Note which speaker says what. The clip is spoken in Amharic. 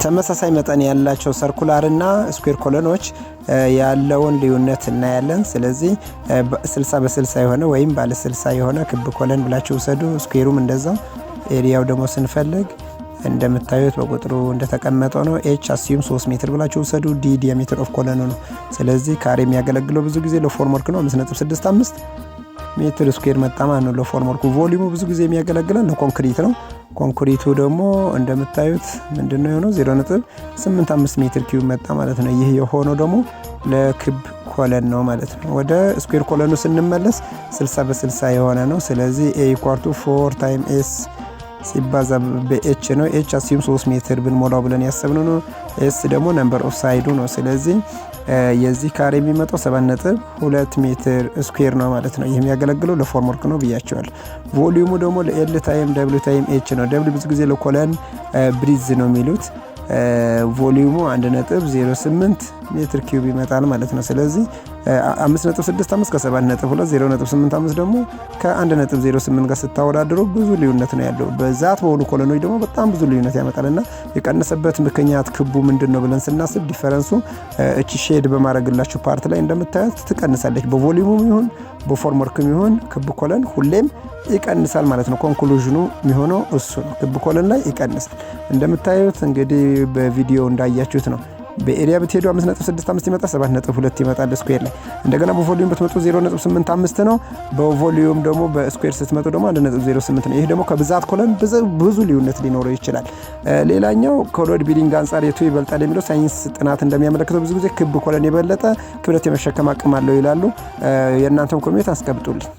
Speaker 1: ተመሳሳይ መጠን ያላቸው ሰርኩላር እና ስኩዌር ኮለኖች ያለውን ልዩነት እናያለን። ስለዚህ 60 በ60 የሆነ ወይም ባለ 60 የሆነ ክብ ኮለን ብላችሁ ውሰዱ። ስኩዌሩም እንደዛው። ኤሪያው ደግሞ ስንፈልግ እንደምታዩት በቁጥሩ እንደተቀመጠው ነው። ኤች አሲዩም 3 ሜትር ብላችሁ ውሰዱ። ዲ ዲያሜትር ኦፍ ኮለኑ ነው። ስለዚህ ካሬ የሚያገለግለው ብዙ ጊዜ ለፎርም ወርክ ነው። 5.65 ሜትር ስኩዌር መጣ ማለት ነው ለፎርም ወርኩ። ቮሊዩሙ ብዙ ጊዜ የሚያገለግለን ለኮንክሪት ነው። ኮንክሪቱ ደግሞ እንደምታዩት ምንድነው የሆነው 0.85 ሜትር ኪዩብ መጣ ማለት ነው። ይህ የሆነው ደግሞ ለክብ ኮለን ነው ማለት ነው። ወደ ስኩዌር ኮለኑ ስንመለስ 60 በ60 የሆነ ነው። ስለዚህ ኤ ኢኳል ቱ 4 ታይም ኤስ ሲባዛ በኤች ነው። ኤች አሲዩም 3 ሜትር ብንሞላው ብለን ያሰብነው ነው። ኤስ ደግሞ ነምበር ኦፍ ሳይዱ ነው። ስለዚህ የዚህ ካሬ የሚመጣው 7.2 ሜትር ስኩዌር ነው ማለት ነው። ይህ የሚያገለግለው ለፎርም ወርክ ነው ብያቸዋለሁ። ቮሊዩሙ ደግሞ ለኤል ታይም ደብሊው ታይም ኤች ነው። ደብሊው ብዙ ጊዜ ለኮለን ብሪዝ ነው የሚሉት። ቮሊዩሙ 1.08 ሜትር ኪዩብ ይመጣል ማለት ነው። ስለዚህ 5.65 ከ7.2 0.85 ደግሞ ከ1.08 ጋር ስታወዳድሩ ብዙ ልዩነት ነው ያለው። በዛት በሆኑ ኮለኖች ደግሞ በጣም ብዙ ልዩነት ያመጣልና የቀነሰበት ምክንያት ክቡ ምንድነው ብለን ስናስብ ዲፈረንሱ እቺ ሼድ በማድረግላችሁ ፓርት ላይ እንደምታዩት ትቀንሳለች። በቮሊዩሙም ይሁን በፎርም ወርክም ይሁን ክብ ኮለን ሁሌም ይቀንሳል ማለት ነው። ኮንክሉዥኑ የሚሆነው እሱ ነው። ክብ ኮለን ላይ ይቀንሳል። እንደምታዩት እንግዲህ በቪዲዮ እንዳያችሁት ነው። በኤሪያ ብትሄዱ 5.65 ይመጣ 7.2 ይመጣል ስኩዌር ላይ። እንደገና በቮሊዩም ብትመጡ 0.85 ነው። በቮሊዩም ደግሞ በስኩዌር ስትመጡ ደግሞ 1.08 ነው። ይሄ ደግሞ ከብዛት ኮለን ብዙ ልዩነት ሊኖረው ይችላል። ሌላኛው ከሎድ ቢሊንግ አንፃር የቱ ይበልጣል የሚለው ሳይንስ ጥናት እንደሚያመለክተው ብዙ ጊዜ ክብ ኮለን የበለጠ ክብደት የመሸከም አቅም አለው ይላሉ። የእናንተም ኮሜንት አስቀምጡልኝ።